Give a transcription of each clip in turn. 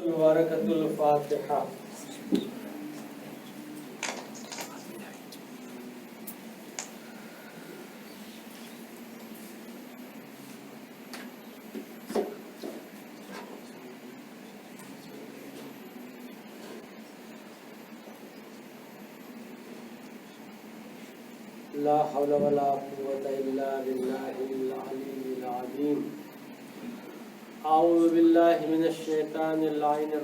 मुबारकतुल फातिहा। ला हौला वला कुव्वता इल्ला बिल्लाहिल अलीय्यिल अज़ीम। अऊज़ु बिल्लाहि मिनश शैतानिर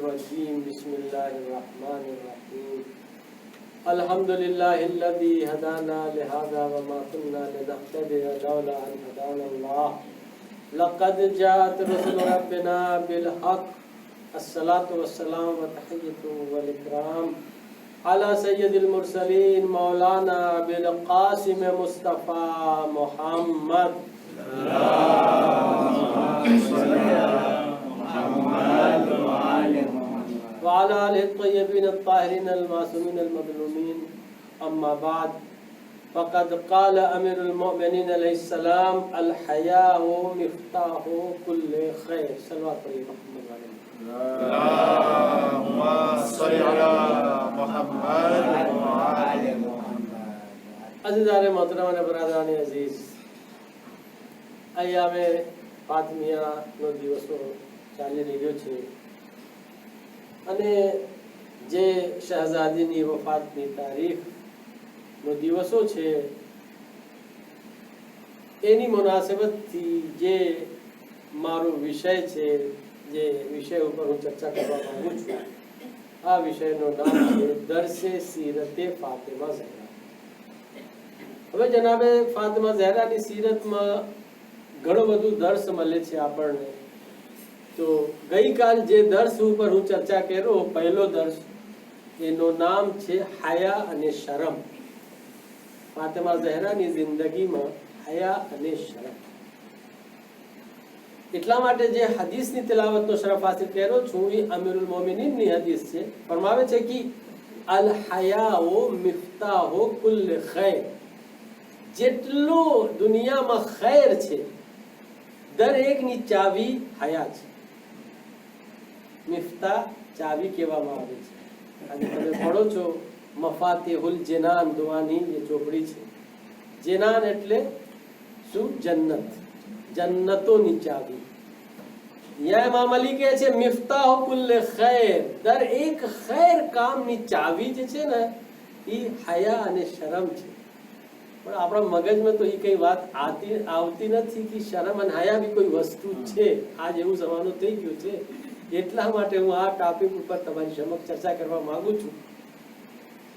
रजीम। बिस्मिल्लाहिर रहमानिर रहीम। अल्हम्दुलिल्लाहिल्लज़ी हदाना लिहाज़ा व मा कुन्ना लिनहतदिया लौला अन हदानल्लाह। लक़द जाअत रुसुलु रब्बिना बिल हक़। अस्सलातु वस्सलामु व तहिय्यतु वल इकराम अला सय्यदिल मुरसलीन मौलाना अबिल क़ासिम मुस्तफ़ा मुहम्मद व अला आलिहि तय्यबीन अत्ताहिरीन अल-मासूमीन अल-मज़लूमीन। अम्मा बाद फ़क़द क़ाल अमीरुल मुमिनीन अलैहिस्सलाम अल हयाउ मिफ्ताहु कुल्लि खैर। सल्लल्लाहु अलैहि वसल्लम। अल्लाहुम्मा सल्लि अला मुहम्मद व आले मुहम्मद। अज़ीज़ान मोहतरम અને બરાદરાને અઝીઝ, અયામે ફાતિમિયાનો દિવસો ચાલી રહ્યો છે અને જે શહઝાદીની વફાતની તારીખનો દિવસો છે એની મુનાસબતથી જે મારો વિષય છે, જે વિષય ઉપર હું ચર્ચા કરવા માંગુ છું, આ વિષયનું નામ છે દરસે સીરતે ફાતિમા ઝહરા। હવે જનાબે ફાતિમા ઝહરાની સીરતમાં ઘણો બધું દર્શ મળે છે આપણને। તો ગઈકાલ જે દર્શ ઉપર હું ચર્ચા કર્યો, પહેલો દર્શ, એનું નામ છે હયા અને શરમ। ફાતિમા ઝહરાની જિંદગીમાં હયા અને શરમ। એટલા માટે જે હદીસની તિલાવતનો શરફ હાસિલ કર્યો છું એ અમીરુલ મોમિનીનની હદીસ છે। ફરમાવે છે કે અલ હયાઉ મિફ્તાહુ કુલ્લ ખૈર। જેટલો દુનિયામાં ખૈર છે દરેકની ચાવી હયા છે। મિફ્તા ચાવી કહેવામાં આવે છે। આજે તમે પઢો છો મફાતિહુલ જનાન દુઆની જે ચોપડી છે। જનાન એટલે શું? જન્નત, જન્નતોની ચાવી। યા ઇમામ અલી કહે છે મિફ્તાહુ કુલ્લ ખૈર, દરેક ખૈર કામની ચાવી જે છે ને એ હયા અને શરમ છે। પણ આપણા મગજમાં તો એ કઈ વાત આવતી નથી કે શરમ અને હયા બી કોઈ વસ્તુ છે। આજ એવું જમાનો થઈ ગયો છે, એટલા માટે હું આ ટોપિક ઉપર તમારી સમક્ષ ચર્ચા કરવા માંગુ છું।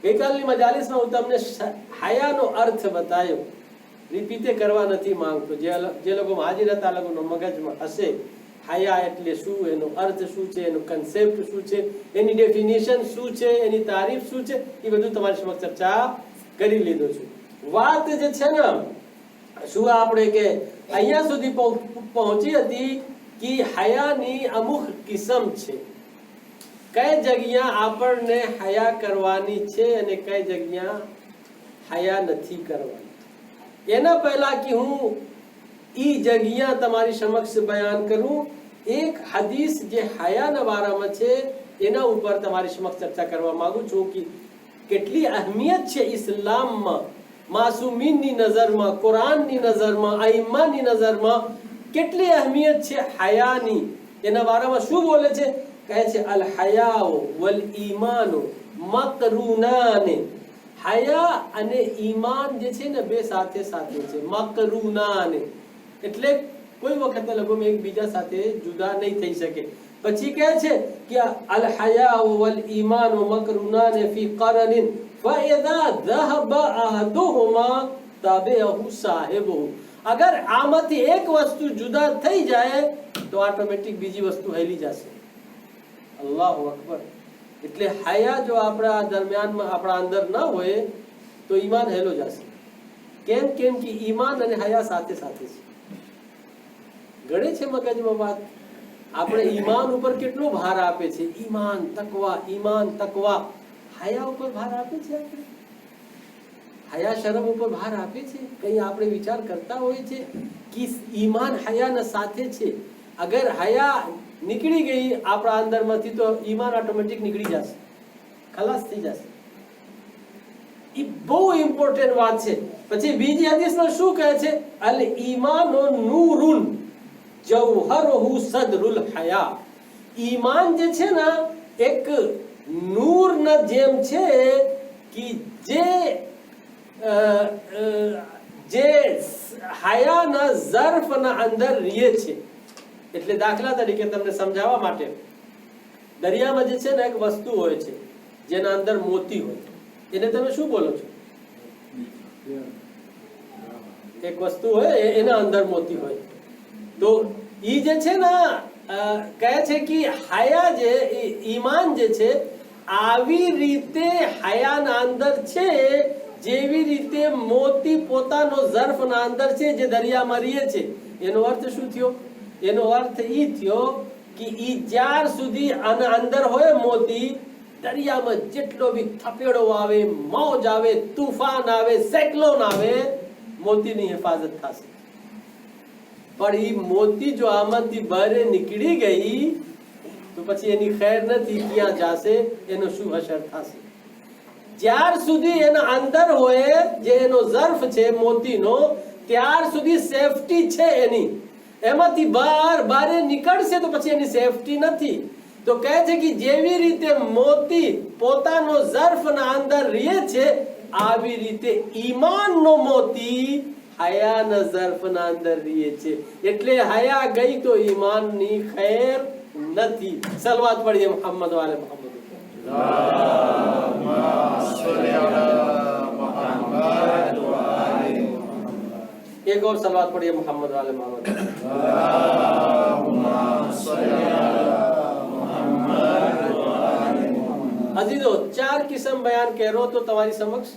ગઈકાલની મજાલિસમાં હું તમને હયાનો અર્થ બતાવ્યો, રિપીટે કરવા નથી માંગતો। જે લોકો હાજર હતા લોકોનો મગજમાં હશે હયા એટલે શું, એનો અર્થ શું છે, એનો કન્સેપ્ટ શું છે, એની ડેફિનેશન શું છે, એની તારીફ શું છે, એ બધું તમારી સમક્ષ ચર્ચા કરી લીધો છું। વાત જે છે ને શું આપણે કે અહીંયા સુધી પહોંચી હતી કે હયાની અમુક કિસ્મ છે। કઈ જગ્યા આપણને હયા કરવાની છે અને કઈ જગ્યા હયા નથી કરવાની। એના પહેલા કે હું ઈ જગ્યા તમારી સમક્ષ બયાન કરું, એક હદીસ જે હયાના બારામાં છે એના ઉપર તમારી સમક્ષ ચર્ચા કરવા માંગુ છું કે કેટલી અહેમિયત છે ઇસ્લામમાં, માસૂમીનની નજરમાં, કુરાનની નજરમાં, આઈમ્માની નજરમાં કેટલી અહેમિયત છે હયાની। એના બારામાં શું બોલે છે? કહે છે અલ હયાઉ વલ ઈમાનુ મકરૂનાને। હયા અને ઈમાન જે છે ને બે સાથે સાથે છે, મકરૂનાને એટલે કોઈ વખતે લોકો એકબીજા સાથે જુદા નહીં થઈ શકે। પછી કહે છે કે અલ હયાઉ વલ ઈમાનુ મકરૂનાને ફી કરનિન ફઇઝા ذهب احدهما તબિહુ સાહિબહુ। અગર આમાંથી એક વસ્તુ જુદા થઈ જાય તો ઓટોમેટિક બીજી વસ્તુ હેલી જશે। અલ્લાહુ અકબર। એટલે હયા જો આપણા દરમિયાનમાં આપણા અંદર ન હોય તો ઈમાન હેલો જશે। કેમ? કેમ કે ઈમાન અને હયા સાથે સાથે છે, ગળે છે મગજમાં વાત। આપણે ઈમાન ઉપર કેટલો ભાર આપે છે, ઈમાન તકવા, હયા ઉપર ભાર આપે છે આપણે? હયા શરમ ઉપર ભાર આપે છે? કઈ આપણે વિચાર કરતા હોય છે કે ઈમાન હયાના સાથે છે? અગર હયા નીકળી ગઈ આપણા અંદરમાંથી તો ઈમાન ઓટોમેટિક નીકળી જશે, ખલાસ થઈ જશે. એ બહુ ઇમ્પોર્ટન્ટ વાત છે. પછી બીજી હદીસમાં શું કહે છે? અલ ઈમાનો નૂરુન જૌહરુહુ સદરુલ હયા. ઈમાન જે છે ને એક નૂરના જેમ છે કે જે હયાના ઝર્ફના અંદર રહે છે. એટલે દાખલા તરીકે તમને સમજાવવા માટે, દરિયામાં જે છે ને એક વસ્તુ હોય છે જેના અંદર મોતી હોય, એને તમે શું બોલો છો? એક વસ્તુ હોય એના અંદર મોતી હોય. તો ઈ જે છે ને કહે છે કે હયા જે ઈમાન જે છે આવી રીતે હયાના અંદર છે જેવી રીતે મોતી પોતાનો ઝર્ફના અંદર છે જે દરિયામાં રહે છે. એનો અર્થ શું થયો? એનો અર્થ ઈ થયો કે ઈ જ્યાર સુધી આના અંદર હોય મોતી, દરિયામાં જેટલો બી થપેડો આવે, મોજ આવે, તુફાન આવે, સાયક્લોન આવે, મોતીની હિફાજત થશે. પણ ઈ મોતી જો આમાંથી બહાર નીકળી ગઈ તો પછી એની ખૈર નથી, ક્યાં જાશે, એનો શું અસર થશે? જ્યાર સુધી એના અંદર હોય જે એનો ઝર્ફ છે મોતીનો, ત્યાર સુધી સેફટી છે એની. એમાંથી બહાર નીકળશે તો પછી એની સેફટી નથી. તો કહે છે કે જેવી રીતે મોતી પોતાનો ઝર્ફના અંદર રહે છે, આવી રીતે ઈમાનનો મોતી હયાના ઝર્ફના અંદર રહે છે. એટલે હયા ગઈ તો ઈમાનની ખૈર નથી. સલવાત પડીએ મોહમ્મદ વાલે મોહમ્મદ. एक और सलवात पढ़िए मोहम्मद वाले मोहम्मद. अजीजो, 4 કિસ્મ બયાન કર્યો તો તમારી સમક્ષ,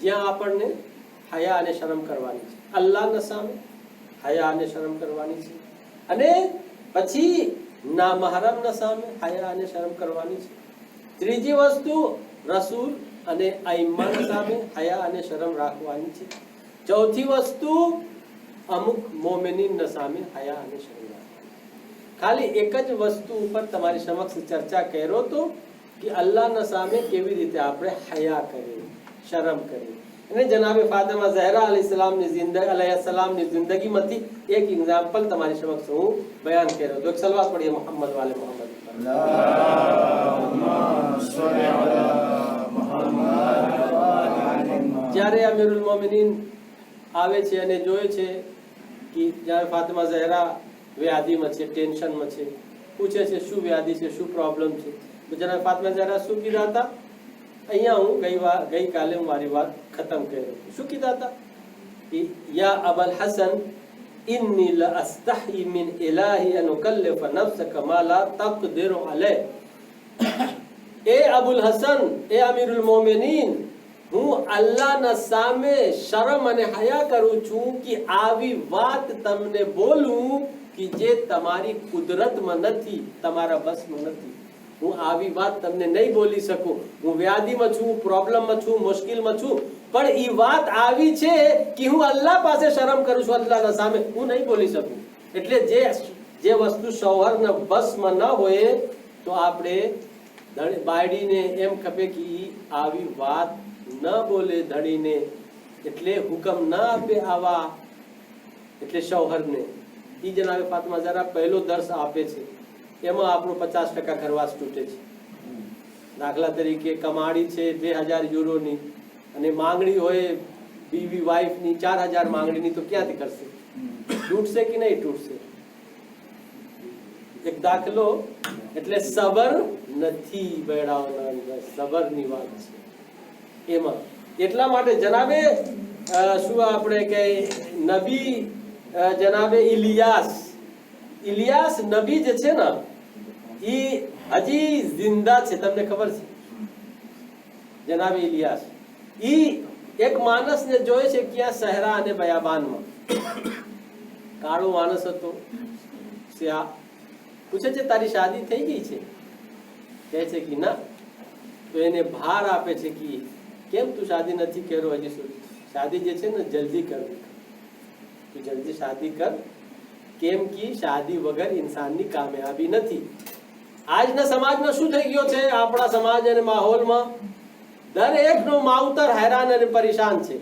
જ્યાં આપણને હયા અને શરમ કરવાની છે. અલ્લાહના સામે હયા અને શરમ કરવાની છે, અને પછી નામહરમના સામે હયા અને શરમ કરવાની છે. ત્રીજી વસ્તુ રસૂલ અને આઈમ્માના સામે હયા અને શરમ રાખવાની છે. ચોથી વસ્તુ અમુક મોમિનીનના સામે હયા અને શરમ રાખવાની. ખાલી એક જ વસ્તુ ઉપર તમારી સમક્ષ ચર્ચા કર્યો તો કે અલ્લાહના સામે કેવી રીતે આપણે હયા કરીએ, શરમ કરીએ. અને જનાબે ફાતિમા ઝહરા અલૈહિસ્સલામની જિંદગીમાંથી એક એક્ઝામ્પલ તમારી સમક્ષ હું બયાન કર્યો તો. એક સલવાત પડીએ મોહમ્મદ વાલે મોહમ્મદ. જ્યારે અમીરુલ મોમિનીન આવે છે અને જોયે છે કે જ્યારે ફાતિમા ઝહરા વ્યાધિમાં છે, ટેન્શનમાં છે, પૂછે છે શું વ્યાધિ છે, શું પ્રોબ્લેમ છે. તો જ્યારે ફાતિમા ઝહરા શું કીધા હતા? અહીંયા હું ગઈકાલે હું મારી વાત ખતમ કર્યો. શું કીધા હતા? યા અબલ હસન ઇન્ની લા અસ્તહી મિન ઇલાહી અન ઉકલ્લિફ નફસકા મા લા તકદિરુ અલૈહ. એ અબુલ હસન, એ અમીરુલ મોમિનીન, હું અલ્લાહના સામે શરમ અને હયા કરું છું કે આવી વાત તમને બોલું કે જે તમારી કુદરતમાં નથી, તમારા બસમાં નથી. હું આવી વાત તમને નહીં બોલી શકું. હું વ્યાધિમાં છું, પ્રોબ્લેમમાં છું, મુશ્કેલમાં છું, પણ એ વાત આવી છે કે હું અલ્લાહ પાસે શરમ કરું છું, અલ્લાહના સામે હું નહીં બોલી શકું. એટલે જે વસ્તુ શૌહરના બસમાં ન હોય તો આપણે બાયડીને એમ ખપે કે આવી વાત ન બોલે ધણીને, એટલે હુકમ ન આપે આવા, એટલે શૌહરને. ઈ જનાબે ફાતિમા ઝહરા પહેલો દર્શ આપે છે. એમાં આપણું 50% ઘરવાસ તૂટે છે. દાખલા તરીકે કમાણી છે 2000 યુરોની અને માંગણી હોય બીવી વાઈફની 4000 માંગણીની, તો ક્યાંથી કરશે? તૂટશે કે નહીં તૂટશે? એક દાખલો. એટલે સબર નથી બેડાઓના અંદર, સબરની વાત છે એમાં. એટલા માટે જનાબે શું આપણે કે નબી જનાબે ઇલિયાસ નબી જે છે ને એ હજી જિંદા છે. તમને ખબર છે? જનાબે ઇલિયાસ ઈ એક માણસને જોયે છે ક્યાં સહરા અને બયાબાનમાં. કાળો માણસ હતો, સ્યા. પૂછે છે તારી શાદી થઈ ગઈ છે? કહે છે કે ના. તો એને ભાર આપે છે કે કેમ તું શાદી નથી કર્યો હજી સુધી? શાદી જે છે ને જલ્દી કરવી, તું જલ્દી શાદી કર. કેમ કે શાદી વગર ઇન્સાનની કામયાબી નથી. આજના સમાજમાં શું થઈ ગયો છે, આપણા સમાજ અને માહોલમાં દરેકનો માવતર હેરાન અને પરેશાન છે.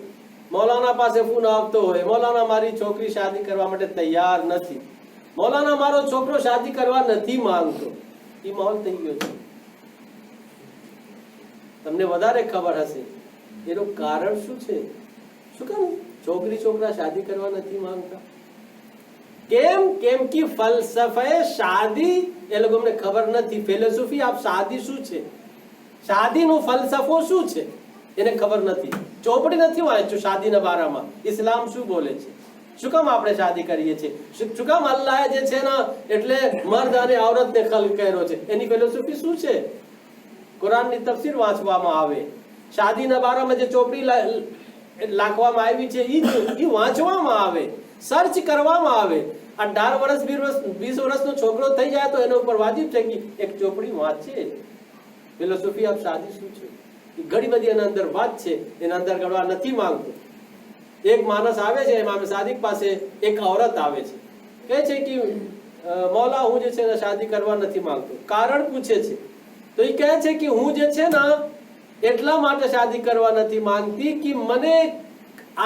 મૌલાના પાસે ફોન આવતો હોય, મૌલાના મારી છોકરી શાદી કરવા માટે તૈયાર નથી, મૌલાના મારો છોકરો શાદી કરવા નથી માંગતો. એ માહોલ થઈ ગયો છે. તમને વધારે ખબર હશે એનું કારણ શું છે? શું કામ છોકરી છોકરા શાદી કરવા નથી માંગતા? કેમ કે ફલસફે શાદી એ લોકોને ખબર નથી. ફિલોસોફી આપ શાદી શું છે, શાદીનો ફલસફો શું છે એને ખબર નથી. ચોપડી નથી વાંચ્યું શાદીના બારામાં, ઇસ્લામ શું બોલે છે, શું કામ આપણે શાદી કરીએ છીએ, શું કામ અલ્લાહે જે છે ને એટલે મર્દ અને ઔરતને ખલ્ક કર્યો છે, એની ફિલોસોફી શું છે. કુરાનની તફસીર વાંચવામાં આવે, શાદીના બારામાં જે ચોપડી લાખવામાં આવી છે એ વાંચવામાં આવે, સર્ચ કરવામાં આવે. 18 વર્ષ 20 વર્ષનો છોકરો થઈ જાય તો એના ઉપર વાજિબ છે કે એક ચોપડી વાંચે. ફિલોસોફી ઓફ શાદી શું છે ઘણી બધી એના અંદર વાત છે, એના અંદર ગણવા નથી માંગતો. એક માણસ આવે છે ઇમામ સાદિક પાસે, એક ઔરત આવે છે, કહે છે કે મૌલા હું જે છે ને શાદી કરવા નથી માંગતો. કારણ પૂછે છે તો એ કહે છે કે હું જે છે ને એટલા માટે શાદી કરવા નથી માંગતી કે મને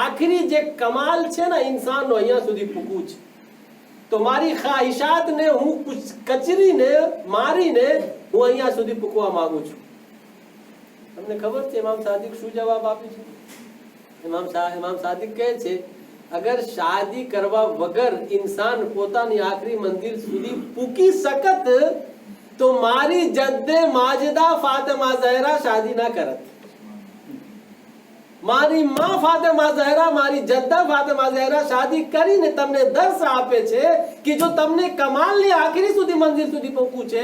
આખરી જે કમાલ છે ને ઇન્સાનનો અહીંયા સુધી પૂકવું છે, તો મારી ખ્વાહિશાતને હું કચરીને મારીને હું અહીંયા સુધી પૂકવા માંગુ છું. તમને ખબર છે ઇમામ સાદિક શું જવાબ આપે છે? ઇમામ સાદિક કહે છે અગર શાદી કરવા વગર ઇન્સાન પોતાની આખરી મંજિલ સુધી પૂકી શકત તો મારી જદ્દે માજદા ફાતિમા ઝહરા શાદી ના કરત. મારી માં ફાતિમા ઝહરા, મારી જદ્દા ફાતિમા ઝહરા શાદી કરીને તમને દર્શ આપે છે કે જો તમને કમાલની આખરી સુધી મંજિલ સુધી પહોંચવું છે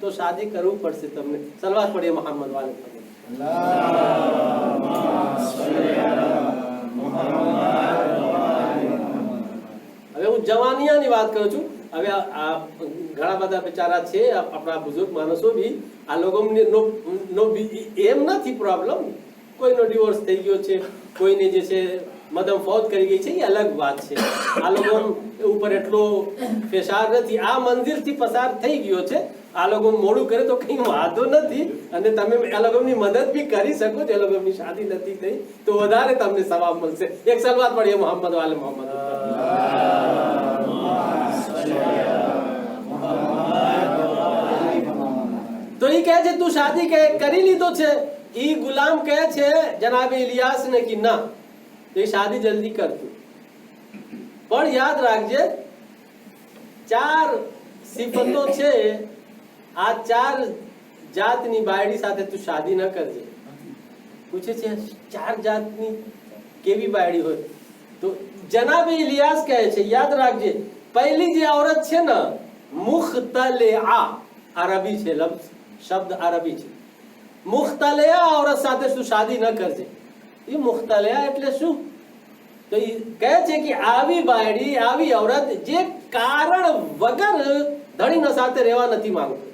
તો શાદી કરવું પડશે. તમને સલવાત પડીએ મોહમ્મદ વાલે. હવે હું જવાનિયાની વાત કરું છું. હવે આ ઘણા બધા બિચારા છે આપણા બુઝુર્ગ માણસો બી, આ લોકો એમ નથી પ્રોબ્લેમ, કોઈનો ડિવોર્સ થઈ ગયો છે, કોઈને જે છે મદમ ફૌત કરી ગઈ છે, એ અલગ વાત છે. આ લોકો ઉપર એટલો ફેસાર નથી, આ મંજિલથી પસાર થઈ ગયો છે. આ લોકો મોડું કરે તો કઈ વાંધો નથી, અને તમે આ લોકોની મદદ બી કરી શકો છો. એ લોકોની શાદી નથી થઈ તો વધારે તમને સવાબ મળશે. એક સલવાત પડીએ મોહમ્મદ વાલે મોહમ્મદ. તો એ કહે છે તું શાદી કરી લીધો છે. એ ગુલામ કહે છે જનાબે ઇલિયાસ ને કે ના, તો એ શાદી જલ્દી કરતું, પણ યાદ રાખજે 4 સિફતો છે, આ 4 જાતની બાયડી સાથે તું શાદી ન કરજે. પૂછે છે 4 જાતની કેવી બાયડી હોય? તો જનાબે ઇલિયાસ કહે છે યાદ રાખજે, પહેલી જે औरत છે ને મુખ્તલિઆ, અરબી છે લફ્ઝ, શબ્દ અરબી છે. મુખ્તલિઆ औरत સાથે તું શાદી ન કરજે. એ મુખ્તલિઆ એટલે શું? તો એ કહે છે કે આવી બાયડી, આવી औरत જે કારણ વગર ધણીના સાથે રહેવા નથી માંગતો,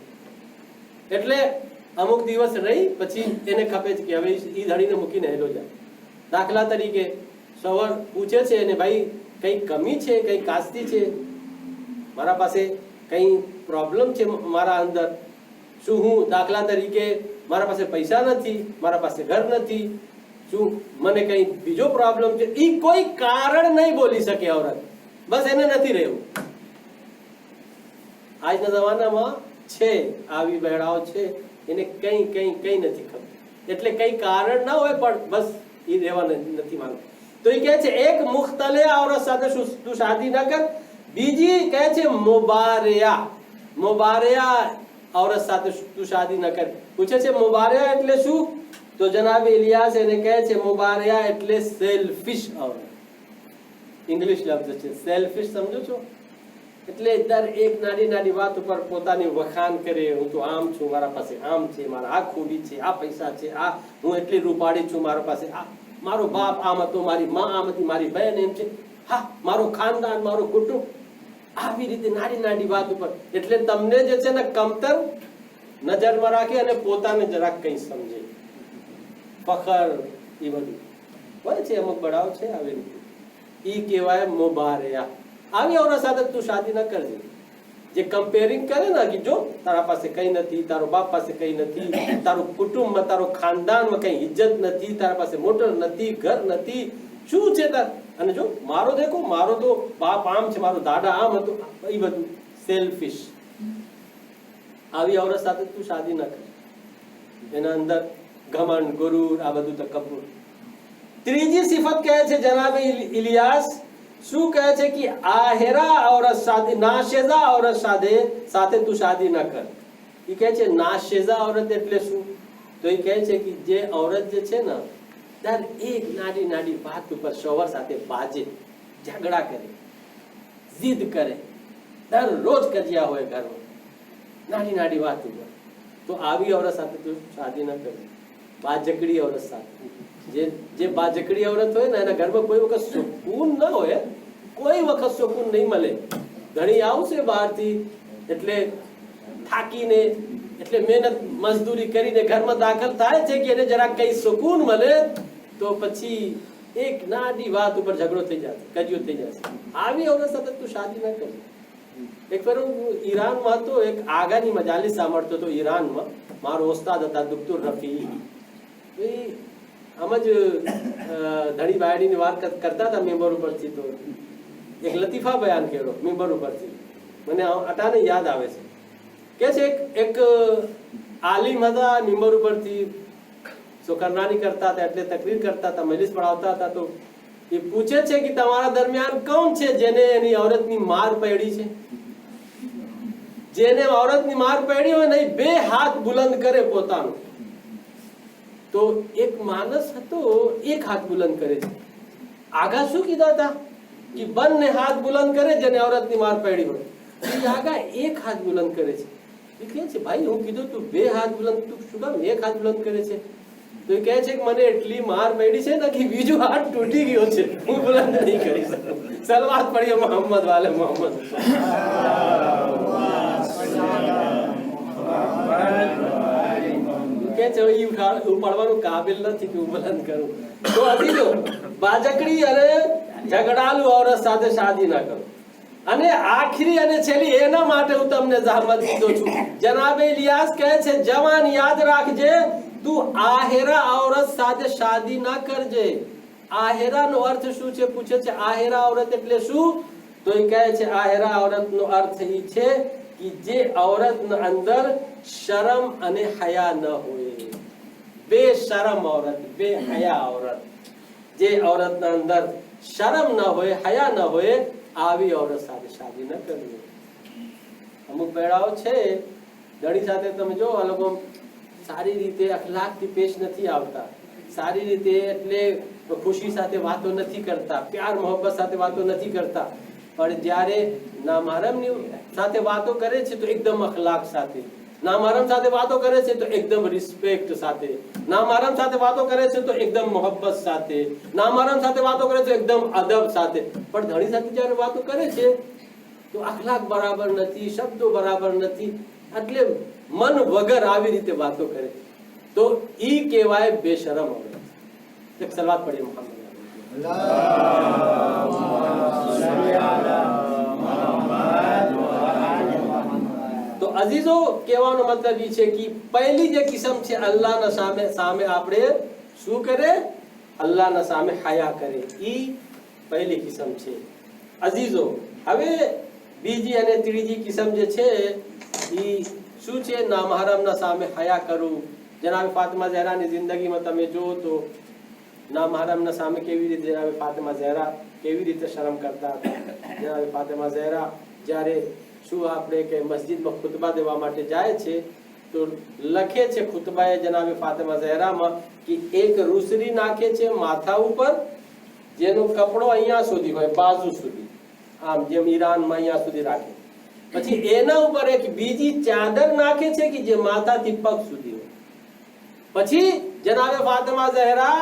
એટલે અમુક દિવસ રહી પછી એને ખપે છે કે હવે એ ધણીને મૂકીને હેલો જાય. દાખલા તરીકે સવાર પૂછે છે અને ભાઈ કઈ કમી છે, કઈ કાસ્તી છે, મારા પાસે કઈ પ્રોબ્લેમ છે મારા અંદર, શું હું દાખલા તરીકે મારા પાસે પૈસા નથી, મારા પાસે ઘર નથી, શું મને કઈ બીજો પ્રોબ્લેમ છે, એ કોઈ કારણ નહીં બોલી શકે औरत, બસ એને નથી રહેવું. આજના જમાનામાં છે આવી બહેરાઓ છે, એને કઈ કઈ કઈ નથી ખબર, એટલે કઈ કારણ ના હોય પણ બસ એ રહેવા નથી માંગતા. તો એ કહે છે એક મુખ્તલિઆ औरत સાથે તું શાદી ન કર. બીજી કહે છે મુબારિયા, મુબારિયા औरत સાથે તું શાદી ન કર. પૂછે છે મુબારિયા એટલે શું? તો જનાબ ઇલિયાસ એને કહે છે મુબારિયા એટલે સેલ્ફિશ औरत. ઇંગ્લિશ લફ્ઝ છે સેલ્ફિશ, સમજો છો? એટલે દર એક નાની નાની વાત ઉપર પોતાની વખાણ કરે, હું તો આમ છું, મારા પાસે આમ છે, મારા આ ખૂબી છે, આ પૈસા છે, આ હું એટલી રૂપાળી છું, મારા પાસે આ, મારો બાપ આમ હતો, મારી માં આમ હતી, મારી બહેન એમ છે, હા મારું ખાનદાન, મારું કુટુંબ, આવી રીતે નાની નાની વાત ઉપર. એટલે તમને જે છે ને કમતર નજરમાં રાખે અને પોતાને જરાક કઈ સમજે, ફખર એ બધું હોય છે, અમુક બળાવ છે આવી રીતે. ઈ કહેવાય મુબારિયા. આવી औरत સાથે તું શાદી ન કરજે. જે કમ્પેરિંગ કરે ને કે જો તારા પાસે કઈ નથી, તારો બાપ પાસે કઈ નથી, તારું કુટુંબમાં તારો ખાનદાનમાં કઈ ઇજ્જત નથી, તારા પાસે મોટર નથી, ઘર નથી, શું છે તાર? અને જો મારો દેખો, મારો તો બાપ આમ છે, મારો દાદા આમ હતું, એ બધું સેલ્ફિશ. આવી औरत સાથે તું શાદી ન કર. એના અંદર ઘમંડ, ગુરુર, આ બધું તકબ્બુર. ત્રીજી સિફત કહે છે જનાબે ઇલિયાસ, શું કહે છે કે આહેરા औरत સાથે, નાશેઝા औरत સાથે તું શાદી ન કર. એ કહે છે નાશેઝા औरत એટલે શું? તો એ કહે છે કે જે औरत જે છે ને, દર એક નાની નાની વાત ઉપર શોહર સાથે બાજે, ઝઘડા કરે, જીદ કરે, દરરોજ કજિયા હોય ઘરમાં નાની નાની વાત ઉપર. તો આવી औरत સાથે તું શાદી ન કર. બાજકડી औरत સાથે, જે બાજકડી औरत હોય ને એના ઘરમાં કોઈ વખત સુકૂન ન હોય, કોઈ વખત સુકૂન નહીં મળે. ઘણી આવશે બહારથી, એટલે થાકીને, એટલે મહેનત મજદૂરી કરીને ઘરમાં દાખલ થાય છે કે એને જરાક કઈ સુકૂન મળે, તો પછી એક નાની વાત ઉપર ઝઘડો થઈ જશે, કજિયો થઈ જશે. આવી औरत સાથે તું શાદી ન કર. એક વાર હું ઈરાનમાં હતો, એક આગાની મજાલી સાંભળતો હતો ઈરાનમાં. મારો ઉસ્તાદ હતા દુક્તુર રફી. આમ જ ધડી બાયડીની વાત કરતા હતા મેમ્બર ઉપરથી, તો એક લતીફા બયાન કર્યો મેમ્બર ઉપરથી, મને અટાને યાદ આવે છે. કે છે એક આલિમ હતા મેમ્બર ઉપરથી, શુકરનાની કરતા હતા, એટલે તકરીર કરતા હતા, મજલિસ પઢાવતા હતા. તો એ પૂછે છે કે તમારા દરમિયાન કોણ છે જેને એની औरतની માર પડી છે? જેને औरतની માર પડી હોય ને, બે હાથ બુલંદ કરે પોતાનો. તો એક માણસ હતો, એક હાથ બુલંદ કરે છે. આગા શું કીધા હતા કે બંને હાથ બુલંદ કરે જેને औरतની માર પડી હોય. આગા એક હાથ બુલંદ કરે છે. એ કહે છે ભાઈ હું કીધું તું બે હાથ બુલંદ, તું શું કામ એક હાથ બુલંદ કરે છે? તો એ કહે છે કે મને એટલી માર પડી છે ને કે બીજો હાથ તૂટી ગયો છે, હું બુલંદ નહીં કરી શકું. સલવાત પડીએ મોહમ્મદ વાલે મોહમ્મદ. કે છે એ ઉપાડવાનું કાબિલ નથી કે હું બુલંદ કરું. તો હજી જો બાજકડી અને ઝઘડાલુ औरत સાથે શાદી ના કરો. અને આખરી અને છેલ્લી એના માટે હું તમને જહમત દીધો છું. જનાબે ઇલિયાસ કહે છે જવાન યાદ રાખજે, તું આહેરા औरत સાથે શાદી ના કરજે. આહેરા નો અર્થ શું છે પૂછે છે. આહેરા औरत એટલે શું? તો એ કહે છે આહેરા औरत નો અર્થ એ છે કે જે औरत ના અંદર શરમ અને હયા ન હોય. બે શરમ औरत, બે હયા औरत. જે औरत ના અંદર શરમ ન હોય, હયા ન હોય, આવી औरत સાથે શાદી ન કરવી. અમુક પેડાઓ છે દડી સાથે તમે જો આ લોકો સારી રીતે અખલાકથી પેશ નથી આવતા, સારી રીતે એટલે ખુશી સાથે વાતો નથી કરતા, પ્યાર મોહબ્બત સાથે વાતો નથી કરતા. પણ જ્યારે નામહરમની સાથે વાતો કરે છે તો એકદમ અખલાક સાથે, નામહરમ સાથે વાતો કરે છે તો એકદમ રિસ્પેક્ટ સાથે, નામહરમ સાથે વાતો કરે છે તો એકદમ મોહબ્બત સાથે, નામહરમ સાથે વાતો કરે છે એકદમ અદબ સાથે. પણ ધણી સાથે જ્યારે વાતો કરે છે તો અખલાક બરાબર નથી, શબ્દો બરાબર નથી, એટલે મન વગર આવી રીતે વાતો કરે, તો ઈ કહેવાય બેશરમ औरत. એક સલાત પડીએ મોહમ્મદ. તો અઝીઝો કહેવાનો મતલબ એ છે કે પહેલી જે કિસ્મ છે અલ્લાહના સામે આપણે શું કરે? અલ્લાહના સામે હયા કરે. ઈ પહેલી કિસ્મ છે અઝીઝો. હવે બીજી અને ત્રીજી કિસ્મ જે છે ઈ શું છે? નામહરમના સામે હયા કરવું. જનાબ ફાતિમા ઝહરાની જિંદગીમાં તમે જો તો નામહરમના સામે કેવી રીતે જનાબ ફાતિમા ઝહરા કેવી રીતે શરમ કરતા હતા. જનાબ ફાતિમા ઝહરા જ્યારે શું આપણે કે મસ્જિદમાં ખુતબા દેવા માટે જાય છે તો લખે છે ખુતબાએ જનાબ ફાતિમા ઝહરામાં કે એક રૂસરી નાખે છે માથા ઉપર, જેનો કપડો અહીંયા સુધી હોય, બાજુ સુધી, આમ જેમ ઈરાનમાં અહીંયા સુધી રાખે. પછી એના ઉપર એક બીજી ચાદર નાખે છે કે જે માથાથી પગ સુધી હોય. પછી જનાબે ફાતિમા ઝહરા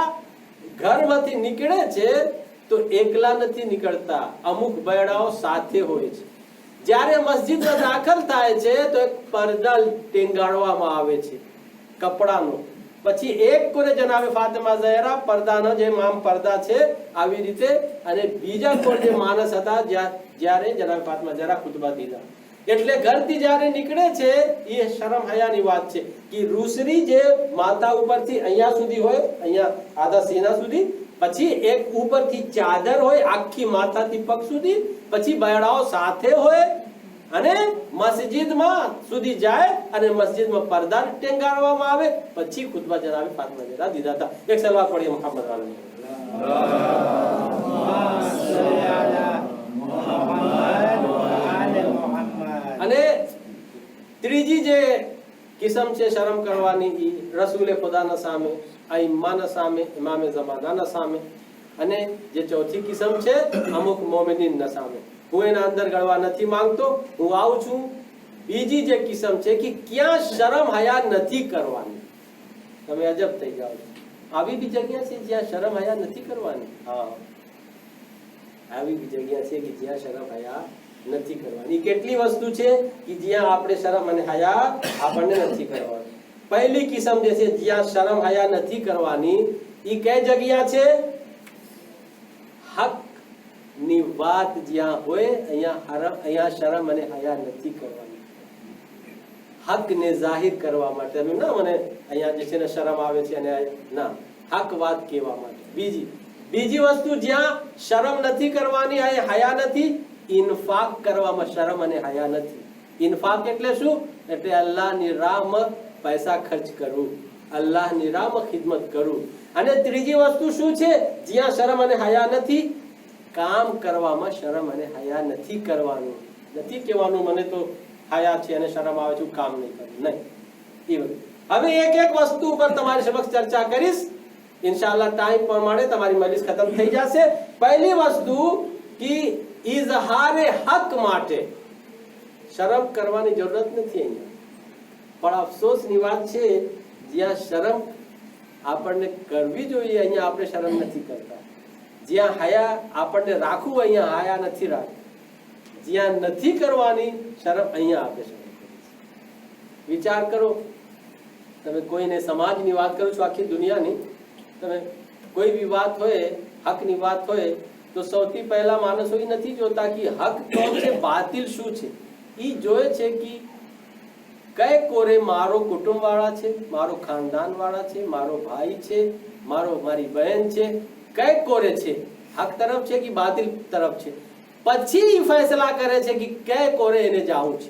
ઘરમાંથી નીકળે છે તો એકલા નથી નીકળતા, અમુક બૈડાઓ સાથે હોય છે. જ્યારે મસ્જિદમાં દાખલ થાય છે તો એક પડદા ટેંગાડવામાં આવે છે કપડાનો. પછી એક કોને જનાબે ફાતિમા ઝહરા પડદાનો જે આમ પડદા છે આવી રીતે, અને બીજા કોણ જે માણસ હતા જ્યારે જનાબ ફાતિમા ઝહરા ખુતબા દીધા. એટલે ઘરથી જ્યારે નીકળે છે એ શરમ હયાની વાત છે કે રૂસરી જે માથા ઉપરથી અહીંયા સુધી હોય, અહીંયા આધા સીના સુધી, પછી એક ઉપરથી ચાદર હોય આખી માથાથી પગ સુધી, પછી બૈરાઓ સાથે હોય અને મસ્જિદમાં સુધી જાય અને મસ્જિદમાં પડદા ટેંગાડવામાં આવે, પછી ખુતબા જનાબ ફાતિમા ઝહરા દીધા હતા. એક સલવાત પઢીએ મુહમ્મદ વાલે. અને ત્રીજી જે કિસ્મ છે શરમ કરવાની ઈ રસૂલે ખુદાના સામે, આઈમ્માના સામે, ઇમામે ઝમાનાના સામે, અને જે ચોથી કિસ્મ છે અમુક મોમિનીનના સામે. હું એના અંદર ગળવા નથી માંગતો, હું આવું છું બીજી જે કિસ્મ છે કે ક્યાં શરમ હયા નથી કરવાની. તમે અજબ થઈ જાઓ છો. આવી બી જગ્યા છે જ્યાં શરમ હયા નથી કરવાની. હા, આવી બી જગ્યા છે કે જ્યાં શરમ હયા નથી કરવાની. કેટલી વસ્તુ છે કે જ્યાં આપણે શરમ અને હયા આપણને નથી કરવાની. પહેલી કિસ્મ જે છે જ્યાં શરમ હયા નથી કરવાની, એ કઈ જગ્યા છે? હક ની વાત જ્યાં હોય અહીંયા શરમ અને હયા નથી કરવાની. હક ને જાહેર કરવા માટે ના, મને અહીંયા જે છે ને શરમ આવે છે અને ના, હક વાત કહેવા માટે. બીજી વસ્તુ જ્યાં શરમ નથી કરવાની, હયા નથી, ઇન્ફાક કરવામાં શરમ અને હયા નથી. ઇન્ફાક એટલે શું? એટલે અલ્લાહની રાહમાં પૈસા ખર્ચ કરવું, અલ્લાહની રાહમાં ખિદમત કરવું. અને ત્રીજી વસ્તુ શું છે જ્યાં શરમ અને હયા નથી? કામ કરવામાં શરમ અને હયા નથી કરવાનું. નથી કહેવાનું મને તો હયા છે અને શરમ આવે છે, કામ નહીં કરું, નહીં. એ બધું હવે એક એક વસ્તુ ઉપર તમારી સમક્ષ ચર્ચા કરીશ. ઇન્શાઅલ્લાહ ટાઈમ પ્રમાણે તમારી મજલિસ ખતમ થઈ જશે. પહેલી વસ્તુ કે ઇઝહારે હક માટે શરમ કરવાની જરૂરત નથી અહીંયા. પણ અફસોસની વાત છે જ્યાં શરમ આપણને કરવી જોઈએ અહીંયા આપણે શરમ નથી કરતા. જ્યાં હયા આપણને રાખવું અહીંયા હયા નથી રાખવું. જ્યાં નથી કરવાની શરમ અહીંયા આપણે શરમ કરીએ. વિચાર કરો, તમે કોઈને સમાજની વાત કરો છો, આખી દુનિયાની, તમે કોઈ બી વાત હોય, હકની વાત હોય, તો સૌથી પહેલા માણસો એ નથી જોતા કે હક કોણ છે, બાતિલ શું છે. એ જોયે છે કે કઈ કોરે મારો કુટુંબ વાળા છે, મારો ખાનદાન વાળા છે, મારો ભાઈ છે, મારી બહેન છે, કઈ કોરે છે, હક તરફ છે કે બાતિલ તરફ છે. પછી ફેસલા કરે છે કે કઈ કોરે એને જાવું છે.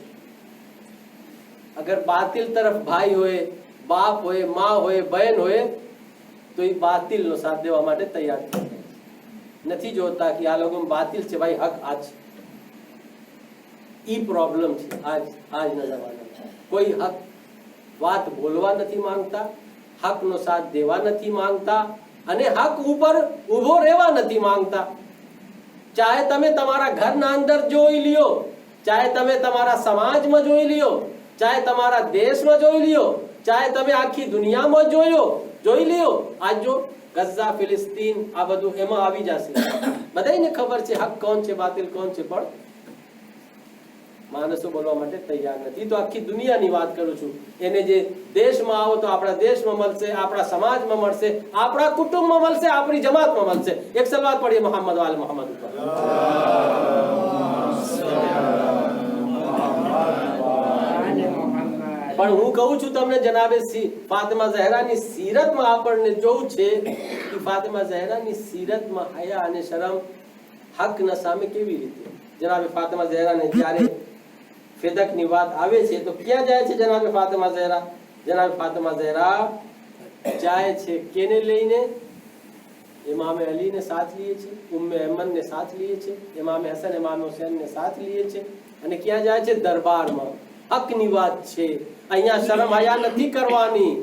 અગર બાતિલ તરફ ભાઈ હોય, બાપ હોય, માં હોય, બહેન હોય, તો એ બાતિલ નો સાથ દેવા માટે તૈયાર થઈ જાય. નથી જોતા કે આ લોકો બાતિલ છે, ભાઈ હક આ છે. ઈ પ્રોબ્લેમ છે આજના જમાનામાં. કોઈ હક વાત બોલવા નથી માંગતા, હક નો સાથ દેવા નથી માંગતા, અને હક ઉપર ઉભો રહેવા નથી માંગતા. ચાહે તમે તમારા ઘરના અંદર જોઈ લ્યો, ચાહે તમે તમારા સમાજમાં જોઈ લ્યો, ચાહે તમારા દેશમાં જોઈ લ્યો, ચાહે તમે આખી દુનિયામાં જોઈ લ્યો. આજ જો ગઝા, ફિલિસ્તીન, આ બધું એમાં આવી જશે. બધાને ખબર છે હક કોણ છે, બાતિલ કોણ છે, પણ માણસો બોલવા માટે તૈયાર નથી. તો આખી દુનિયાની વાત કરું છું. એને જે દેશમાં આવો તો આપણા દેશમાં મળશે, આપણા સમાજમાં મળશે, આપણા કુટુંબમાં મળશે, આપણી જમાતમાં મળશે. એક સલવાત પડીએ મોહમ્મદ વાલે મોહમ્મદ ઉપર. પણ હું કહું છું તમને, જનાબે ફાતિમા ઝહરાની સીરતમાં આપણને જોવું છે કે ફાતિમા ઝહરાની સીરતમાં હયા અને શરમ હકના સામે કેવી રીતે. જનાબે ફાતિમા ઝહરાને જ્યારે ફિદકની વાત આવે છે તો ક્યાં જાય છે જનાબે ફાતિમા ઝહરા? જનાબે ફાતિમા ઝહરા જાય છે કેને લઈને? ઇમામે અલીને સાથ લીએ છે, ઉમ્મે અયમનને સાથ લીએ છે, ઇમામે હસન, ઇમામે હુસૈનને સાથ લીએ છે. અને ક્યાં જાય છે? દરબારમાં. હકની વાત છે, અહીંયા શરમ હયા નથી કરવાની.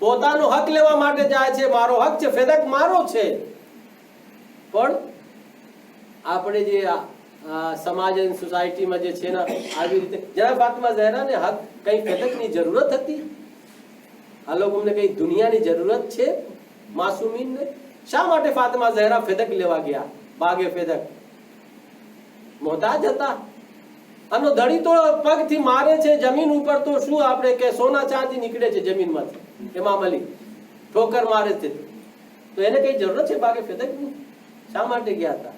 પોતાનો હક લેવા માટે જાય છે. મારો હક છે, ફિદક મારો છે. પણ આપણે જે સમાજ અને સોસાયટીમાં જે છે ને, આવી રીતે જનાબ ફાતિમા ઝહરાને હક કઈ ફિદકની જરૂરત હતી? આ લોકોને કઈ દુનિયાની જરૂરત છે માસૂમીનને? શા માટે ફાતિમા ઝહરા ફિદક લેવા ગયા? બાગે ફિદક મોહતાજ હતા. આનો ધડી તો પગથી મારે છે જમીન ઉપર, તો શું આપણે કે સોના ચાંદી નીકળે છે જમીનમાંથી. ઇમામ અલી ઠોકર મારે છે, તો એને કઈ જરૂરત છે બાગે ફિદકની? શા માટે ગયા હતા?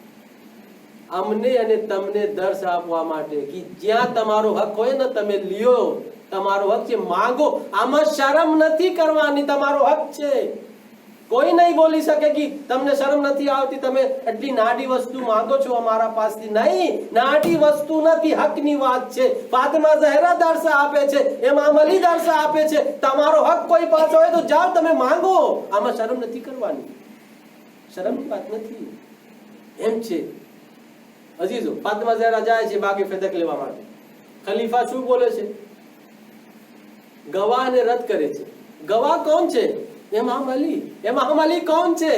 અમને અને તમને દર્શ આપવા માટે કે જ્યાં તમારો હક હોય ને તમે લ્યો, તમારો હક છે, માંગો. આમાં શરમ નથી કરવાની, તમારો હક છે. કોઈ નહીં બોલી શકે કે તમને શરમ નથી આવતી, તમે એટલી નાડી વસ્તુ માંગો છો અમારા પાસથી. નહીં, નાડી વસ્તુ નથી, હકની વાત છે. ફાતિમા ઝહરા દર્શ આપે છે, ઇમામ અલી દર્શ આપે છે. તમારો હક કોઈ પાસે હોય તો જાઓ તમે માંગો. આમાં શરમ નથી કરવાની, શરમની વાત નથી. એમ છે અજીઝો, ફાતિમા ઝહરા જાય છે બાગે ફેદક લેવા માટે. ખલીફા શું બોલે છે? ગવાહને રદ કરે છે. ગવાહ કોણ છે? ઇમામ અલી. ઇમામ અલી કોણ છે?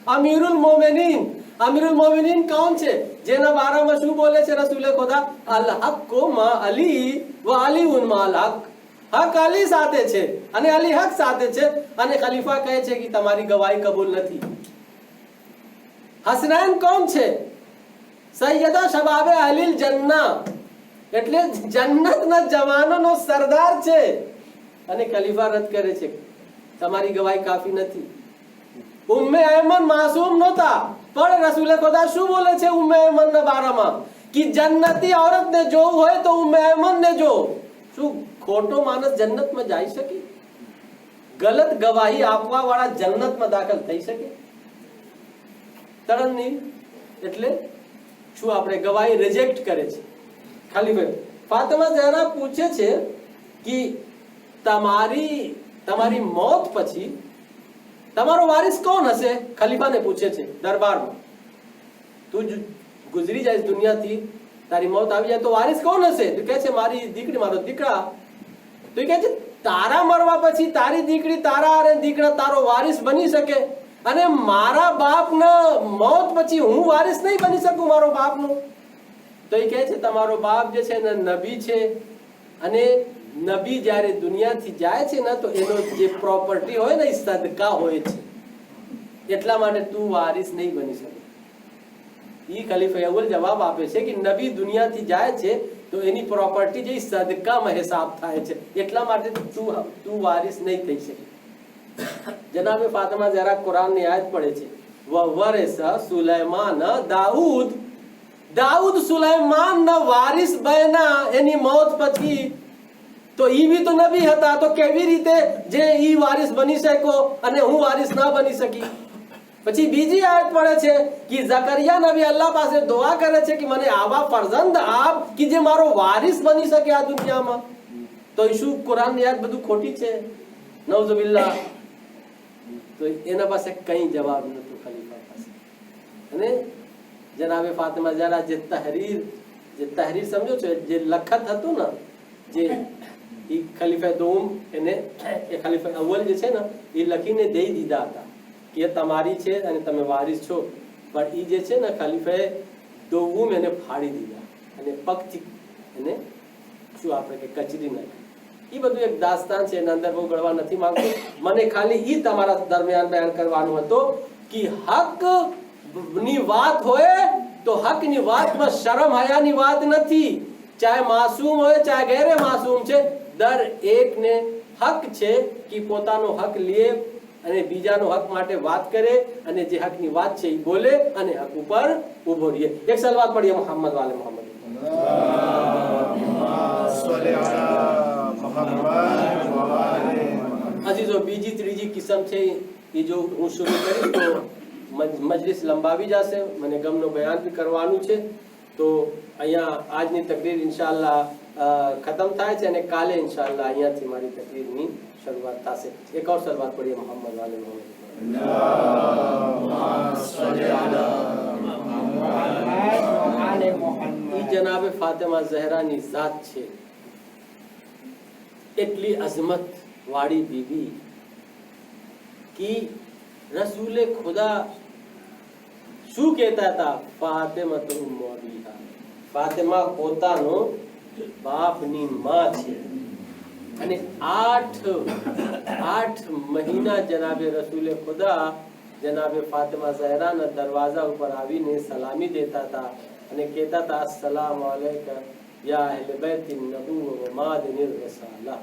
અમીરુલ મોમિનીન. અમીરુલ મોમિનીન કોણ છે? જેના બારામાં શું બોલે છે રસૂલે ખુદા? અલ હક્કુ મા અલી વ અલીઉન માલ હક. હક અલી સાથે છે અને અલી હક સાથે છે. અને ખલીફા કહે છે કે તમારી ગવાહી કબૂલ નથી. હસનૈન કોણ છે? સૈયદા શબાબે અલીલ જન્ના, એટલે જન્નતના જવાનોનો સરદાર છે. અને ખલીફા રદ કરે છે, તમારી ગવાહી કાફી નથી. ઉમ્મે અયમન માસૂમ નહોતા, પણ રસૂલે ખુદા શું બોલે છે ઉમ્મે અયમન ના બારામાં? કે જન્નતી औरतને જોવું હોય તો ઉમ્મે અયમનને જો. શું ખોટો માણસ જન્નતમાં જઈ શકે? ગલત ગવાહી આપવા વાળા જન્નતમાં દાખલ થઈ શકે? તરણની એટલે શું આપણે ગવાહી રિજેક્ટ કરે છે. ખાલી ફાતિમા ઝહરા પૂછે છે કે તમારી મોત પછી તમારો વારિસ કોણ હશે? ખલીફાને પૂછે છે દરબારમાં. તું ગુજરી જાય દુનિયાથી, તારી મોત આવી જાય તો વારિસ કોણ હશે? તો કહે છે મારી દીકરી, મારો દીકરા. તો કહે છે તારા મરવા પછી તારી દીકરી, તારા અને દીકરા તારો વારિસ બની શકે, અને મારા બાપના મોત પછી હું વારિસ નહીં બની શકું મારો બાપનો. તો એ કહે છે તમારો બાપ જે છે ને નબી છે, અને નબી જ્યારે દુનિયાથી જાય છે ને તો એનો જે પ્રોપર્ટી હોય ને એ સદકા હોય છે, એટલા માટે તું વારિસ નહીં બની શકે. એ ખલીફા અવ્વલ જવાબ આપે છે કે નબી દુનિયાથી જાય છે તો એની પ્રોપર્ટી જે સદકામાં હિસાબ થાય છે, એટલા માટે તું વારિસ નહીં થઈ શકે. જનાબે ફાતિમા ઝહરા કુરાનની આયત પડે છે, વવરસા સુલૈમાન દાઉદ. દાઉદ સુલૈમાનના વારિસ બન્યા એની મોત પછી. તો ઈ બી તો નબી હતા, તો કેવી રીતે જે ઈ વારિસ બની શક્યો અને હું વારિસ ના બની શકી? પછી બીજી આયત પડે છે કે ઝકરિયા નબી અલ્લાહ પાસે દુઆ કરે છે કે મને આવા ફરજંદ આપ કે જે મારો વારિસ બની શકે આ દુનિયામાં. તો શું કુરાનની આયત બધું ખોટી છે? નઉઝુબિલ્લાહ. તો એના પાસે કઈ જવાબ નતો ખલીફા પાસે. અને જનાબે ફાતિમા ઝહરા જે તહરીર સમજો છો, જે લખત હતું ને, જે ખલીફા દોમ એને એ ખલીફા અવ્વલ જે છે ને એ લખીને દઈ દીધા હતા કે તમારી છે અને તમે વારિસ છો. પણ એ જે છે ને ખલીફા દોમ એને ફાડી દીધા અને પગથી એને શું આપણે કે કચરી નાખી. એ બધું એક દાસ્તાન છે, એના અંદર બહુ ગળવા નથી માંગતો. મને ખાલી ઈ તમારા દરમિયાન બયાન કરવાનું હતું કે હક ની વાત હોય તો હકની વાતમાં શરમ હયાની વાત નથી. ચાહે માસૂમ હોય ચાહે ગેરે માસૂમ છે, દરેકને હક છે કે પોતાનો હક લે અને બીજાનો હક માટે વાત કરે, અને જે હકની વાત છે એ બોલે અને હક ઉપર ઉભો રહે. એક સલવાત પડીએ મોહમ્મદ વાલે મોહમ્મદ. અજીઝો, બીજી ત્રીજી કિસ્મ છે એ જો હું શરૂ કરીશ તો મજલિસ લંબાવી જશે, મને ગમનો બયાન બી કરવાનું છે. તો અહીંયા આજની તકરીર ઇન્શાઅલ્લાહ ખતમ થાય છે અને કાલે ઇન્શાઅલ્લાહ અહીંયાથી મારી તકરીરની શરૂઆત થશે. એક ઓર સલવાત પડીએ મોહમ્મદ વાલે મોહમ્મદ. જનાબે ફાતિમા ઝહરાની ઝાત છે, એટલી અઝમત વાળી બીબી કે રસૂલે ખુદા શું કહેતા હતા? ફાતિમા તો મોબીહા, ફાતિમા પોતાનો બાપની માં છે. અને 8 મહિના જનાબે રસૂલે ખુદા જનાબે ફાતિમા ઝહરાના દરવાજા ઉપર આવીને સલામી દેતા હતા અને કહેતા હતા અસ્સલામુ અલૈકા યા અહલે બેતિન નબુવ્વ વ માદનિર રસાલા.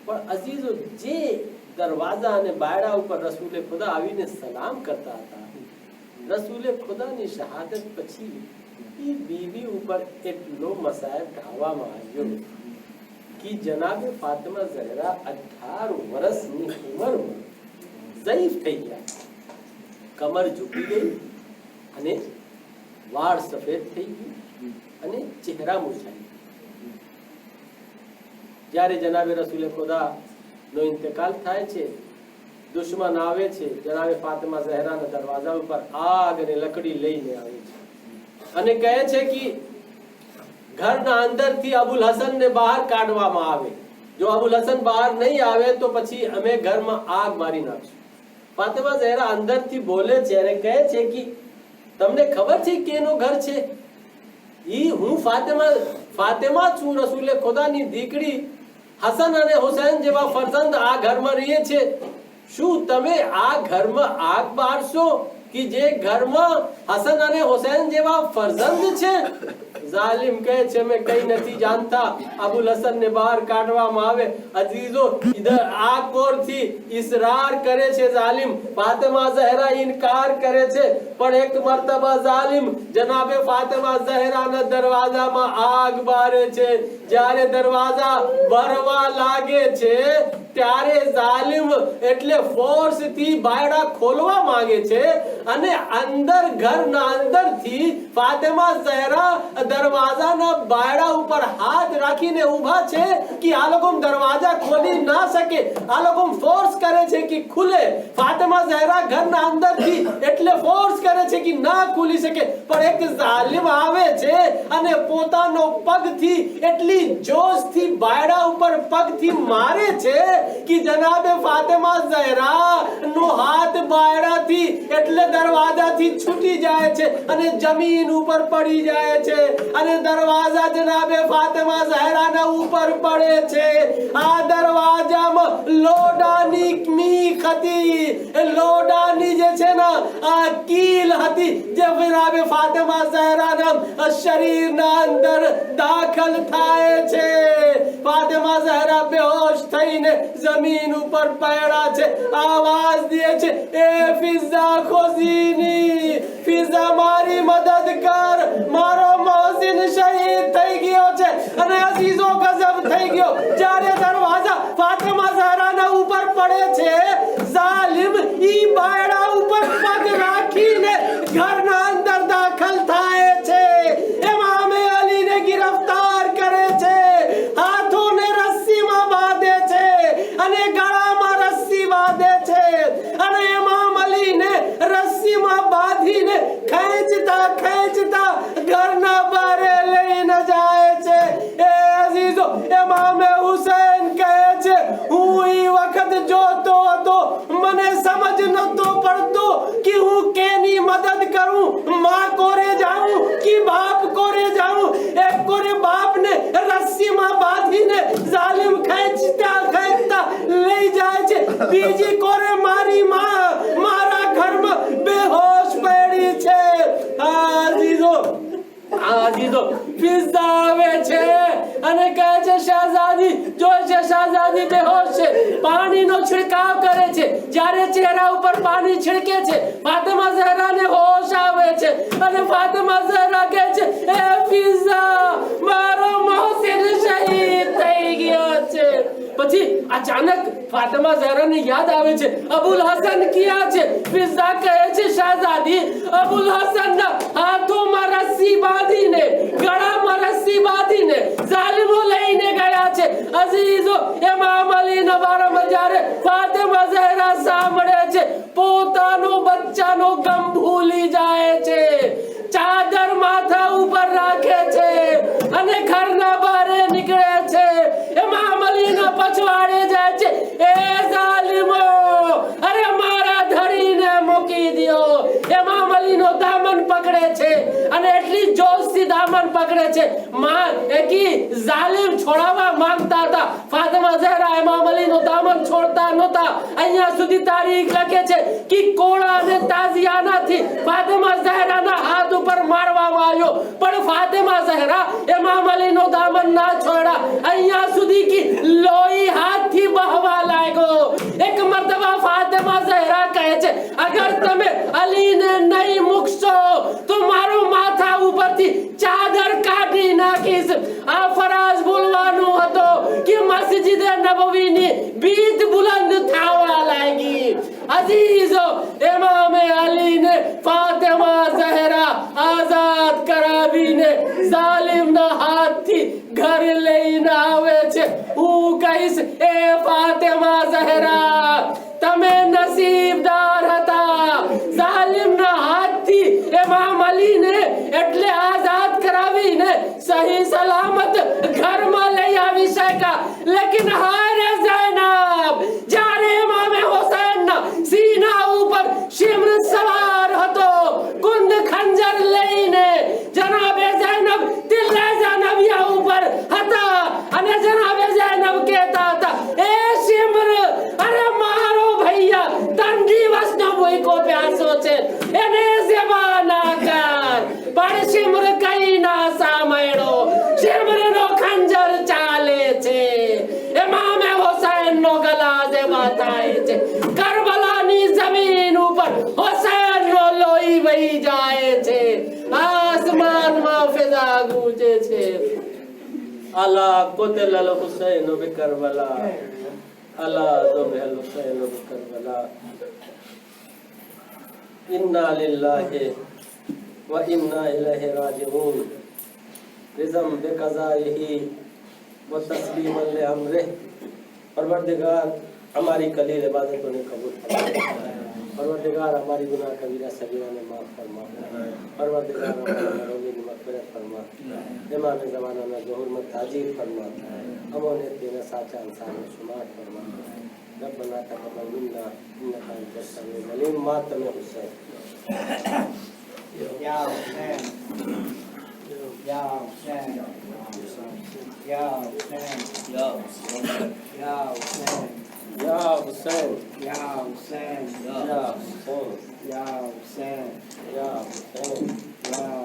પણ અઝીઝો, જે દરવાજા અને બાયડા ઉપર રસૂલે ખુદા આવીને સલામ કરતા હતા, રસૂલે ખુદાની શહાદત પછી એ બીવી ઉપર એટલો મસાયબ ઢાળવામાં આવ્યો કે જનાબે ફાતિમા ઝહરા 18 વર્ષની ઉંમરમાં ઝઈફ થઈ ગયા, કમર ઝૂકી ગઈ અને વાળ સફેદ થઈ ગયું અને ચહેરા મૂછાઈ. જ્યારે જનાબે રસૂલે ખુદા નો ઇંતકાલ થાય છે, દુશ્મન આવે છે, જનાબે ફાતિમા ઝહરાના દરવાજા ઉપર આગ અને લકડી લઈને આવે છે અને કહે છે કે ઘરના અંદરથી અબુલ હસન ને બહાર કાઢવામાં આવે. જો અબુલ હસન બહાર નહીં આવે તો પછી અમે ઘરમાં આગ મારી નાખશું. ફાતિમા ઝહરા અંદરથી બોલે છે અને કહે છે કે તમને ખબર છે કેનું ઘર છે? ઈ હું ફાતિમા છું, રસૂલે ખુદાની દીકરી. હસન અને હુસૈન જેવા ફરજંદ આ ઘરમાં રહીએ છે. શું તમે આ ઘરમાં આગ બાળશો કે જે ઘરમાં હસન અને હુસૈન જેવા ફરજંદ છે? जालिम કહે છે મેં કઈ નથી જાણતા. અબુલ હસન ને બહાર કાઢવામાં આવે. અજીઝો ઇધર આગ કોરથી ઇસરાર કરે છે જાલિમ. ફાતિમા ઝહરા ઇનકાર કરે છે, પણ એક મર્તબા જાલિમ જનાબે ફાતિમા ઝહરાના દરવાજામાં આગ બારે છે. જ્યારે દરવાજા બરવા લાગે છે ત્યારે જાલિમ એટલે ફોર્સ થી બાયડા ખોલવા માંગે છે અને અંદર ઘરના અંદરથી ફાતિમા ઝહરા દરવાજાના બાયડા ઉપર હાથ રાખીને ઊભા છે કે આ લોકો દરવાજા ખોલી ના શકે. આ લોકો ફોર્સ કરે છે કે ખુલે. ફાતિમા ઝહરા ઘરના અંદરથી એટલે ફોર્સ કરે છે કે ના ખુલી શકે, પણ એક જાલિમ આવે છે અને પોતાનો પગથી એટલી જોશથી બાયડા ઉપર પગથી મારે છે કે જનાબે ફાતિમા ઝહરા નો હાથ બાયડાથી એટલે દરવાજાથી છૂટી જાય છે અને જમીન ઉપર પડી જાય છે અને દરવાજા જનાબે ફાતિમા ઝહરાના ઉપર પડે છે. આ દરવાજામાં લોડાની મીખ હતી. લોડાની જે છે ને આ કીલ હતી જે જનાબે ફાતિમા ઝહરાના શરીરના અંદર દાખલ થાય છે. ફાતિમા ઝહરા બેહોશ થઈને જમીન ઉપર પડ્યા છે. આવાજ દે છે, એ ફિઝા ખોઝીની, ફિઝા મારી મદદ કર, મારો મોહસિન શહીદ થઈ ગયો છે. અને અઝીઝો ગજબ થઈ ગયો. જ્યારે દરવાજા ફાતિમા ઝહરાના ઉપર પડે છે, જાલિમ ઈ બાયડા ઉપર પગ રાખીને ઘરના અંદર દાખલ થાય છે. ઇમામે અલીને ગિરફ્તાર કરે છે, હાથોને રસ્સીમાં બાંધે છે અને ગળામાં રસ્સી બાંધે છે અને ઇમામ અલીને રસ્સીમાં બાંધીને ખેંચતા ઘરના બારે લઈને જાય છે. એ અઝીઝો, ઇમામે હુસૈન કહે છે, હું ઈ વખત જોતો હતો, મને સમજ નતો પડતો કે હું કેની મદદ કરું, માં કોરે જાઉં કે બાપ કોરે જાઉં. એક કોરે બાપને રસ્સીમાં બાંધીને જાલિમ ખેંચતા લઈ જાય છે, બીજી કોરે મારી માં મારા ઘરમાં બેહોશ પડી છે. આજીજો ફિઝા આવે છે અને કહે છે, શહઝાદી જોઈ છે, શહઝાદી બેહોશ છે. પાણીનો છિડકાવ કરે છે. જ્યારે ચહેરા ઉપર પાણી છિડકે છે, ફાતિમા ઝહરાને હોશ આવે છે અને ફાતિમા ઝહરા કહે છે, એ ફિઝા, મારો મોહસિન શહીદ થઈ ગયો છે. પછી અચાનક ફાતિમા ઝહરાને યાદ આવે છે, અબુલ હસન ક્યાં છે? ફિઝા કહે છે, શહઝાદી અબુલ હસનના હાથોમાં રસ્સી બાંધીને, ગળામાં રસ્સી બાંધીને જાલિમો લઈને ગયા છે. અઝીઝો, ઇમામ અલીના બારામાં જ્યારે ફાતિમા ઝહરા સાંભળે છે, પોતાનો બચ્ચાનો ગમ ભૂલી જાય છે, ચાદર માથા ઉપર રાખે છે અને ઘરના બહાર નીકળે છે. ઇમામ અલીના પછવાડે જાય છે, એ જાલિમો, અરે મારા ધણીને મૂકી દ્યો. ઇમામ અલીનો દામન પકડે છે અને એટલી જોશથી દામન પકડે છે, એકી જાલિમ છોડાવવા માંગતા હતા. ફાતિમા ઝહરા ઇમામ અલીનો દામન છોડતા નહોતા. અહીંયા સુધી તારીખ લખે છે કે કોળા અને તાઝિયાનાથી ફાતિમા ઝહરાના હાથ ઉપર મારવામાં આવ્યો, પણ ફાતિમા ઝહરા ઇમામ અલીનો દામન ના છોડા. અહીંયા સુધી કે લોહી હાથથી બહવા લાગ્યો. એક મર્તબા ફાતિમા ઝહરા કહે છે, અગર તમે અલીને નહીં મૂકશો તો મારું માથા ઉપરથી આ ફરાઝ બોલવાનો હતો કે મસ્જિદ નબવીની બીત બુલંદ થવા લાગી. અઝીઝો, ઇમામ અલીને ફાતિમા ઝહરા આઝાદ કરાવીને ઝાલિમના હાથથી ઘર લઈને આવે છે. હું કહીશ, એ ફાતિમા ઝહરા, તમે નસીબદાર હતા. ઝાલિમના હાથથી ઇમામ અલીને એટલે આઝાદ કરાવીને સહી સલામત ઘરમાં લઈ આવી શક્યા. લેકિન હારે ઝૈનબ, જ્યારે ઇમામે હુસૈનના સીના ઉપર શિમ્ર સવાર હતો કુંદ ખંજર લઈને, જનાબે ઝૈનબ દિલે ઝૈનબિયા ઉપર હતા અને જનાબે ઝૈનબ કહેતા હતા, એ શિમ્ર, અરે મારો ભૈયા તંડી વસનો ભૂકો પ્યાસો છે, એને ઝેબા ના કર. પણ શિમ્ર કઈ ના સાંભળ્યો. શિમ્રનો ખંજર ચાલે છે. ઇમામે હુસૈનનો ગલા ઝેબા થાય છે. કરબલાની જમીન ઉપર હુસૈનનો લોહી વહી જાય છે. આસમાનમાં ફિઝા ગૂંજે છે. અલા કુતિલલ હુસૈન બિકરબલા, અલા દુબિલ હુસૈન બિકરબલા. इन्ना लिल्लाहि व इन्ना इलैहि राजिऊन. रिज़म बेक़ज़ाइही व तस्लीमन ले अम्रिह. परवरदिगार, हमारी कलील इबादतों ने कबूल फरमा. परवरदिगार, हमारी गुनाह कबीरा सगीरा ने माफ़ फरमा. परवरदिगार, हमारे मरोगी ने मग़फ़िरत फरमा. इमाम ज़माना ने ज़ुहूर में ताजीर फरमा. हमोने तेरे साचा इंसान में शुमार फरमा. रब्बना तक़ब्बल मिन्ना इन्नका अंतस समीउल अलीम. मातम हुसैन. या हुसैन, या हुसैन, या हुसैन, या हुसैन, या हुसैन, या हुसैन, या हुसैन, या हुसैन, या हुसैन, या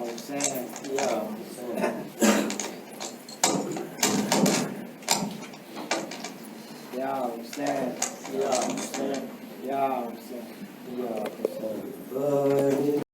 हुसैन, या हुसैन, या हुसैन. या हुसैन, या हुसैन, या हुसैन. या हुसैन.